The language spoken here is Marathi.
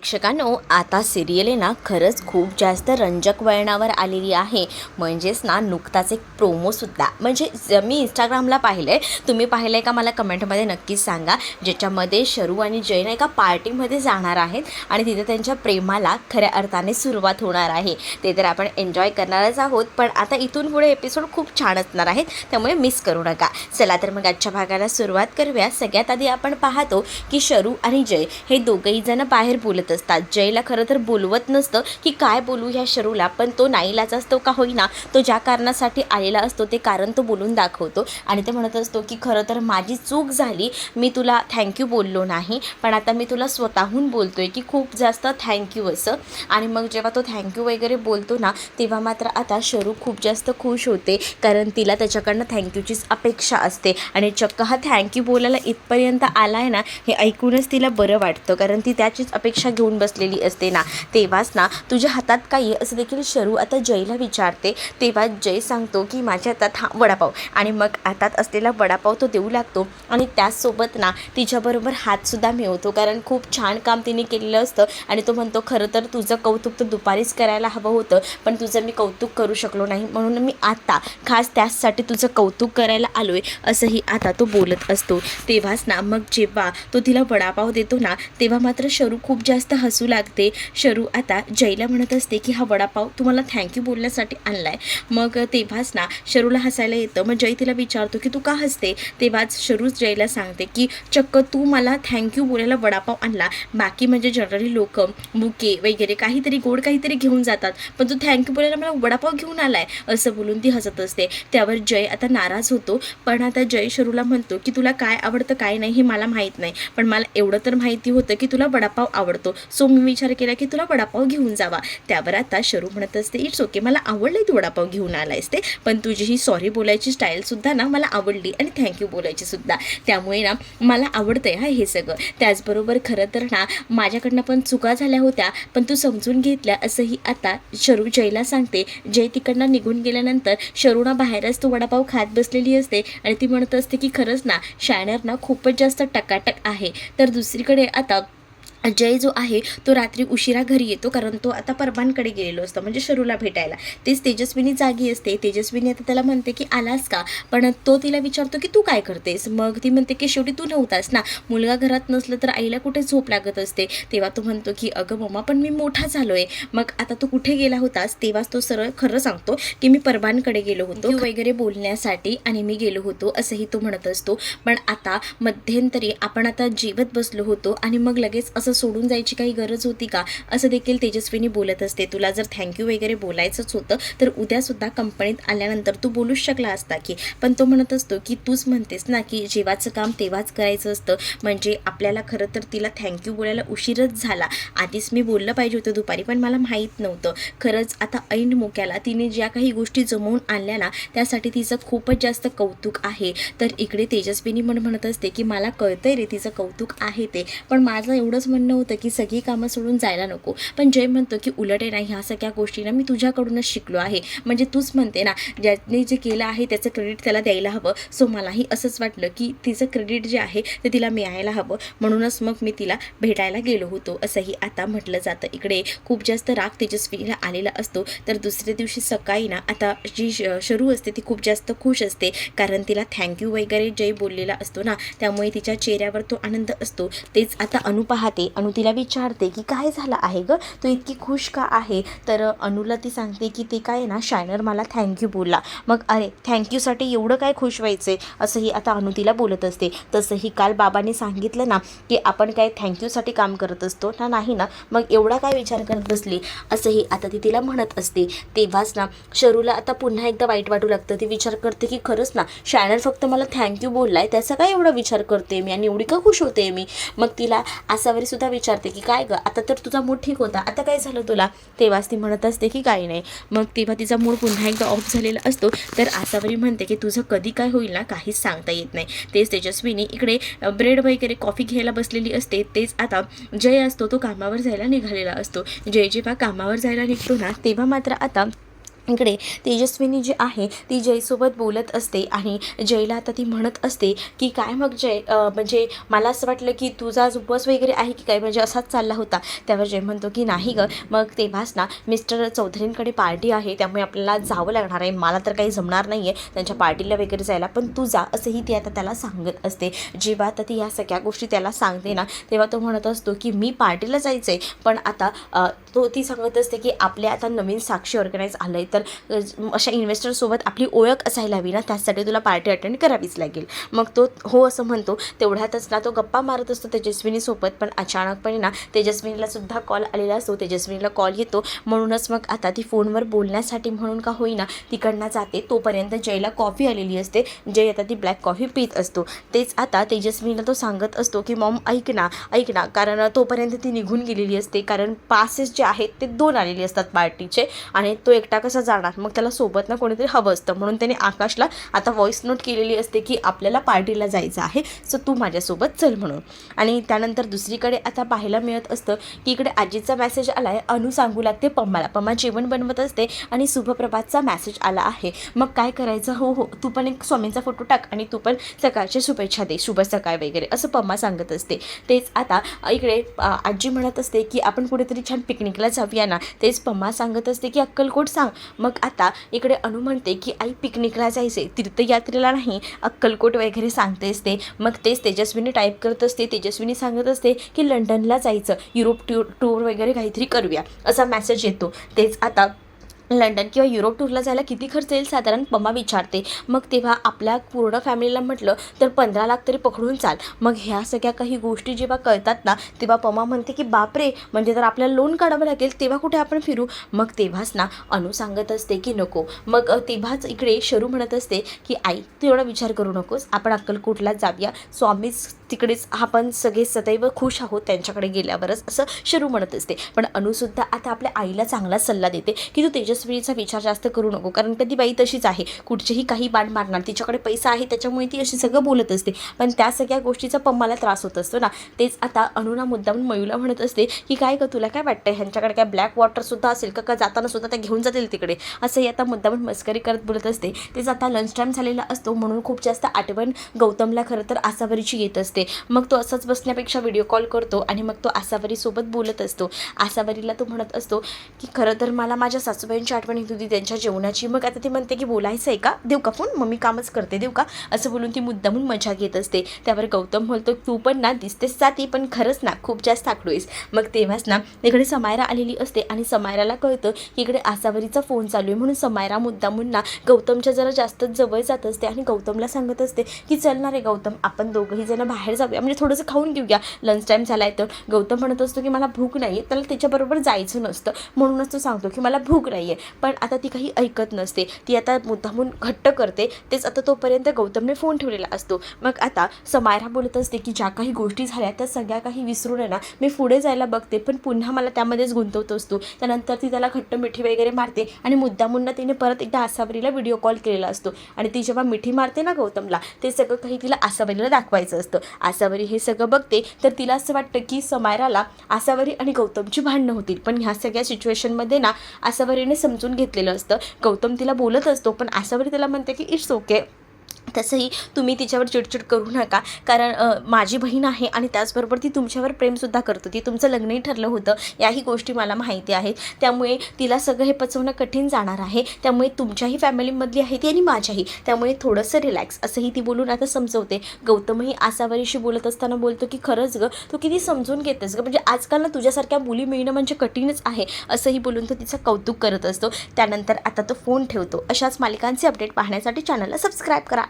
प्रेक्षकांनो, आता सिरियल आहे ना खरंच खूप जास्त रंजक वळणावर आलेली आहे. म्हणजेच ना नुकताच एक प्रोमोसुद्धा मी इंस्टाग्रामला पाहिलं आहे. तुम्ही पाहिलं आहे का मला कमेंटमध्ये नक्कीच सांगा. ज्याच्यामध्ये शरू आणि जय ना एका पार्टीमध्ये जाणार आहेत आणि तिथे त्यांच्या प्रेमाला खऱ्या अर्थाने सुरुवात होणार आहे. ते तर आपण एन्जॉय करणारच आहोत. पण आता इथून पुढे एपिसोड खूप छान असणार आहेत, त्यामुळे मिस करू नका. चला तर मग आजच्या भागाला सुरुवात करूया. सगळ्यात आधी आपण पाहतो की शरू आणि जय हे दोघंही जण बाहेर बोलत असतात. जयला खरं तर बोलवत नसतं की काय बोलू ह्या शरूला, पण तो नाईलाज असतो का होईना, तो ज्या कारणासाठी आलेला असतो ते कारण तो बोलून दाखवतो. आणि ते म्हणत असतो की खरं तर माझी चूक झाली, मी तुला थँक्यू बोललो नाही, पण आता मी तुला स्वतःहून बोलतोय की खूप जास्त थँक्यू असं. आणि मग जेव्हा तो थँक्यू वगैरे बोलतो ना, तेव्हा मात्र आता शरू खूप जास्त खुश होते, कारण तिला त्याच्याकडनं थँक्यूचीच अपेक्षा असते. आणि चक्क हा थँक्यू बोलायला इथपर्यंत आला आहे ना, हे ऐकूनच तिला बरं वाटतं, कारण ती त्याचीच अपेक्षा घेऊन बसलेली असते ना. तेव्हाच ना तुझ्या हातात काही असं देखील शरू आता जयला विचारते. तेव्हा जय सांगतो की माझ्या हातात हा वडापाव, आणि मग हातात असलेला वडापाव तो देऊ लागतो. आणि त्याचसोबत ना तिच्याबरोबर हातसुद्धा मिळवतो, कारण खूप छान काम तिने केलेलं असतं. आणि तो म्हणतो खरं तर तुझं कौतुक तर दुपारीच करायला हवं होतं, पण तुझं मी कौतुक करू शकलो नाही, म्हणून मी आता खास त्याचसाठी तुझं कौतुक करायला आलो आहे, असंही आता तो बोलत असतो. तेव्हाच ना मग जेव्हा तो तिला वडापाव देतो ना, तेव्हा मात्र शरू खूप जास्त हसू लागते. शरू आता जयला म्हणत असते की हा वडापाव तुम्हाला थँक्यू बोलण्यासाठी आणला आहे. मग तेव्हाच ना शरूला हसायला येतं. मग जय तिला विचारतो की तू का हसते. तेव्हाच शरू जयला सांगते की चक्क तू मला थँक्यू बोलायला वडापाव आणला, बाकी म्हणजे जनरली लोक बुके वगैरे काहीतरी गोड काहीतरी घेऊन जातात, पण तू थँक्यू बोलायला मला वडापाव घेऊन आलाय, असं बोलून ती हसत असते. त्यावर जय आता नाराज होतो. पण आता जय शरूला म्हणतो की तुला काय आवडतं काय नाही हे मला माहीत नाही, पण मला एवढं तर माहिती होतं की तुला वडापाव आवडतो, सो मी विचार केला की तुला वडापाव घेऊन जावा. त्यावर आता शरू म्हणत असते इट्स ओके, मला आवडलं तू वडापाव घेऊन आलायस ते, पण तुझी ही सॉरी बोलायची स्टाईलसुद्धा ना मला आवडली, आणि थँक्यू बोलायची सुद्धा, त्यामुळे ना मला आवडतंय हा हे सगळं. त्याचबरोबर खरं तर ना माझ्याकडनं पण चुका झाल्या होत्या, पण तू समजून घेतल्या, असंही आता शरू जयला सांगते. जय तिकडनं निघून गेल्यानंतर शरूना बाहेरच तो वडापाव खात बसलेली असते, आणि ती म्हणत असते की खरंच ना शायनर ना खूपच जास्त टकाटक आहे. तर दुसरीकडे आता जय जो आहे तो रात्री उशिरा घरी येतो, कारण तो आता परबांकडे गेलेलो असतो, म्हणजे शरूला भेटायला. तेच तेजस्विनी जागी असते. तेजस्विनी आता त्याला म्हणते की आलास का, पण तो तिला विचारतो की तू काय करतेस. मग ती म्हणते की शेवटी तू नव्हतास ना, मुलगा घरात नसलं तर आईला कुठे झोप लागत असते. तेव्हा तो म्हणतो की अगं मम्मा, पण मी मोठा झालोय. मग आता तू कुठे गेला होतास. तेव्हाच तो सरळ खरं सांगतो की मी परबांकडे गेलो होतो वगैरे बोलण्यासाठी, आणि मी गेलो होतो असंही तो म्हणत असतो. पण आता मध्यंतरी आपण आता जेवत बसलो होतो, आणि मग लगेच असं सोडून जायची काही गरज होती का, असं देखील तेजस्विनी बोलत असते. तुला जर थँक्यू वगैरे बोलायचंच होतं तर उद्यासुद्धा कंपनीत आल्यानंतर तू बोलूच शकला असता की. पण तो म्हणत असतो की तूच म्हणतेस ना की जेव्हाचं काम तेव्हाच करायचं असतं, म्हणजे आपल्याला खरं तर तिला थँक्यू बोलायला उशीरच झाला. आधीच मी बोललं पाहिजे होतं दुपारी, पण मला माहीत नव्हतं. खरंच आता ऐन मोक्याला तिने ज्या काही गोष्टी जमवून आणल्या ना, त्यासाठी तिचं खूपच जास्त कौतुक आहे. तर इकडे तेजस्विनी म्हणत असते की मला कळतंय रे तिचं कौतुक आहे ते, पण माझं एवढंच म्हणणं होतं की सगळी कामं सोडून जायला नको. पण जय म्हणतो की उलट आहे ना, ह्या सगळ्या गोष्टी ना मी तुझ्याकडूनच शिकलो आहे, म्हणजे तूच म्हणते ना ज्याने जे केलं आहे त्याचं क्रेडिट त्याला द्यायला हवं. सो मलाही असंच वाटलं की तिचं क्रेडिट जे आहे ते तिला मिळायला हवं, म्हणूनच मग मी तिला भेटायला गेलो होतो, असंही आता म्हटलं जातं. इकडे खूप जास्त राग तेजस्विनीला आलेला असतो. तर दुसऱ्या दिवशी सकाळी ना आता जी शरू असते ती खूप जास्त खुश असते, कारण तिला थँक्यू वगैरे जय बोललेला असतो ना, त्यामुळे तिच्या चेहऱ्यावर तो आनंद असतो. तेच आता अनु पाहते. अनु तिला विचारते की काय झालं आहे गं, तू इतकी खुश का आहे. तर अनुला ती सांगते की ते काय ना शायनर मला थँक्यू बोलला. मग अरे थँक्यूसाठी एवढं काय खुश व्हायचे, असंही आता अनु तिला बोलत असते. तसंही काल बाबांनी सांगितलं ना की आपण काय थँक्यूसाठी काम करत असतो ना, नाही ना, मग एवढा काय विचार करत बसली, असंही आता ती तिला म्हणत असते. तेव्हाच ना शरूला आता पुन्हा एकदा वाईट वाटू लागतं. ती विचार करते की खरंच ना शायनर फक्त मला थँक्यू बोललाय, त्याचा काय एवढा विचार करते मी, आणि एवढी का खुश होते मी. मग तिला आसावरी सुद्धा विचारते की काय गं, आता तर तुझा मूड ठीक होता, आता काय झालं तुला. तेव्हाच ती म्हणत असते की काही नाही. मग तेव्हा तिचा मूड पुन्हा एकदा ऑफ झालेला असतो. तर आसावरी म्हणते की तुझं कधी काय होईल ना काहीच सांगता येत नाही. तेच तेजस्विनी इकडे ब्रेड वगैरे कॉफी घ्यायला बसलेली असते. तेच आता जय असतो तो कामावर जायला निघालेला असतो. जय जेव्हा कामावर जायला निघतो ना, तेव्हा मात्र आता इकडे तेजस्विनी जी आहे ती जयसोबत बोलत असते आणि जयला आता ती म्हणत असते की काय मग जय म्हणजे मला असं वाटलं की तुझा आज उपवास वगैरे आहे की काय, म्हणजे असाच चालला होता. त्यावर जय म्हणतो की नाही गं. मग तेव्हाच ना मिस्टर चौधरींकडे पार्टी आहे त्यामुळे आपल्याला जावं लागणार आहे, मला तर काही जमणार नाही आहे त्यांच्या पार्टीला वगैरे जायला, पण तू जा असंही ती आता त्याला सांगत असते. जेव्हा आता ती ह्या सगळ्या गोष्टी त्याला सांगते ना तेव्हा तो म्हणत असतो की मी पार्टीला जायचं आहे, पण आता ती सांगत असते की आपल्या आता नवीन साक्षी ऑर्गनाईज आलं आहे, तर अशा इन्व्हेस्टरसोबत आपली ओळख असायला हवी ना, त्यासाठी तुला पार्टी अटेंड करावीच लागेल. मग तो हो असं म्हणतो. तेवढ्यातच ना तो गप्पा मारत असतो तेजस्विनीसोबत, पण अचानकपणे ना तेजस्विनीला सुद्धा कॉल आलेला असतो. तेजस्विनीला कॉल येतो, म्हणूनच मग आता ती फोनवर बोलण्यासाठी म्हणून का होईना तिकडनं जाते. तोपर्यंत जयला कॉफी आलेली असते. जय आता ती ब्लॅक कॉफी पीत असतो. तेच आता तेजस्विनीला तो सांगत असतो की मॉम ऐक ना, कारण तोपर्यंत ती निघून गेलेली असते, कारण पासेस जे आहेत ते 2 आलेले असतात पार्टीचे आणि तो एकटा कसा जाणार, मग त्याला सोबत ना कोणीतरी हवं असतं. म्हणून त्याने आकाशला आता व्हॉइस नोट केलेली असते की आपल्याला पार्टीला जायचं आहे, सो तू माझ्यासोबत चल म्हणून. आणि त्यानंतर दुसरीकडे आता पाहायला मिळत असतं की इकडे आजीचा मेसेज आला आहे. अनु सांगू लागते पम्माला, पम्मा जेवण बनवत असते आणि शुभप्रभातचा मेसेज आला आहे. मग काय करायचं, हो हो तू पण एक स्वामींचा फोटो टाक आणि तू पण सकाळच्या शुभेच्छा दे, शुभ सकाळ वगैरे असं पम्मा सांगत असते. तेच आता इकडे आजी म्हणत असते की आपण कुठेतरी छान पिकनिकला जाऊया ना. तेच पम्मा सांगत असते की अक्कलकोट सांग. मग आता इकडे अनु म्हणते की आई पिकनिकला जायचे, तीर्थयात्रेला नाही, अक्कलकोट वगैरे सांगते असते. मग तेच तेजस्विनी टाईप करत असते. तेजस्विनी सांगत असते की लंडनला जायचं, युरोप टूर वगैरे काहीतरी करूया असा मेसेज येतो. तेच आता लंडन किंवा युरोप टूरला जायला किती खर्च येईल साधारण पम्मा विचारते. मग तेव्हा आपल्या पूर्ण फॅमिलीला म्हटलं तर 15 लाख तरी पकडून चाल. मग ह्या सगळ्या काही गोष्टी जेव्हा कळतात ना तेव्हा पम्मा म्हणते की बापरे, म्हणजे जर आपल्याला लोन काढावं लागेल तेव्हा कुठे आपण फिरू. मग तेव्हाच ना अनु सांगत असते की नको. मग तेव्हाच इकडे शरू म्हणत असते की आई तू एवढा विचार करू नकोस, आपण अक्कलकोटला जाऊया, स्वामीच तिकडेच आपण सगळे सदैव खुश आहोत त्यांच्याकडे गेल्यावरच असं शरू म्हणत असते. पण अनुसुद्धा आता आपल्या आईला चांगला सल्ला देते की तू तेजस्विनीचा विचार जास्त करू नको, कारण कधी बाई तशीच आहे, कुठचेही काही बाण मारणार, तिच्याकडे पैसा आहे त्याच्यामुळे ती अशी सगळं बोलत असते, पण त्या सगळ्या गोष्टीचा पम्माला त्रास होत असतो ना. तेच आता अनुना मुद्दामून मयूला म्हणत असते की काय गं तुला काय वाटतं ह्यांच्याकडे काय ब्लॅक वॉटरसुद्धा असेल का जाताना सुद्धा त्या घेऊन जातील तिकडे, असंही आता मुद्दामून मस्करी करत बोलत असते. तेच आता लंच टाईम झालेला असतो म्हणून खूप जास्त आठवण गौतमला खरं तर आसावरीची येत असते. मग तो असंच बसण्यापेक्षा व्हिडिओ कॉल करतो आणि मग तो आसावरीसोबत बोलत असतो. आसावरीला तो म्हणत असतो की खरं तर मला माझ्या सासूबाईंची आठवण येत होती त्यांच्या जेवणाची. मग आता ती म्हणते की बोलायचं आहे का, देऊ का फोन, मग मी कामच करते, देऊ का, असं बोलून ती मुद्दामून मजा घेत असते. त्यावर गौतम बोलतो तू पण ना दिसतेस जाती, पण खरंच ना खूप जास्त आकडू आहेस. मग तेव्हाच ना इकडे समायरा आलेली असते आणि समायराला कळतं की इकडे आसावरीचा फोन चालू आहे, म्हणून समायरा मुद्दामून ना गौतमच्या जरा जास्तच जवळ जात असते आणि गौतमला सांगत असते की चल ना रे गौतम, आपण दोघंही जण बाहेर जाऊया, म्हणजे थोडंसं खाऊन घेऊया, लंच टाईम झाला आहे तर. गौतम म्हणत असतो की मला भूक नाही आहे, त्याला त्याच्याबरोबर जायचं नसतं म्हणूनच तो सांगतो की मला भूक नाही आहे, पण आता ती काही ऐकत नसते. ती आता मुद्दामून घट्ट करते. तेच आता तोपर्यंत गौतमने फोन ठेवलेला असतो. मग आता समायरा बोलत असते की ज्या काही गोष्टी झाल्या त्या सगळ्या काही विसरून आहे ना मी पुढे जायला बघते, पण पुन्हा मला त्यामध्येच गुंतवत असतो. त्यानंतर ती त्याला घट्ट मिठी वगैरे मारते आणि मुद्दामून तिने परत एकदा आसावरीला व्हिडिओ कॉल केलेला असतो आणि ती जेव्हा मिठी मारते ना गौतमला ते सगळं काही तिला आसावरीला दाखवायचं असतं. आसावरी हे सगळं बघते तर तिला असं वाटतं की समायराला आसावरी आणि गौतमची भांडणं होतील, पण ह्या सगळ्या सिच्युएशनमध्ये ना आसावरीने समजून घेतलेलं असतं. गौतम तिला बोलत असतो पण आसावरी तिला म्हणते की इट्स ओके, तसंही तुम्ही तिच्यावर चिडचिड करू नका, कारण माझी बहीण आहे आणि त्याचबरोबर ती तुमच्यावर प्रेमसुद्धा करतो, ती तुमचं लग्नही ठरलं होतं, याही गोष्टी मला माहिती आहेत, त्यामुळे तिला सगळं हे पचवणं कठीण जाणार आहे, त्यामुळे तुमच्याही फॅमिलीमधली आहे ती आणि माझ्याही, त्यामुळे थोडंसं रिलॅक्स असंही ती बोलून आता समजवते. गौतमही आसावरीशी बोलत असताना बोलतो की खरंच गं तू किती समजून घेतेस गं, म्हणजे आजकाल ना तुझ्यासारख्या मुली मिळणं म्हणजे कठीणच आहे, असंही बोलून तो तिचं कौतुक करत असतो. त्यानंतर आता तो फोन ठेवतो. अशाच मालिकांचे अपडेट पाहण्यासाठी चॅनलला सबस्क्राईब करा.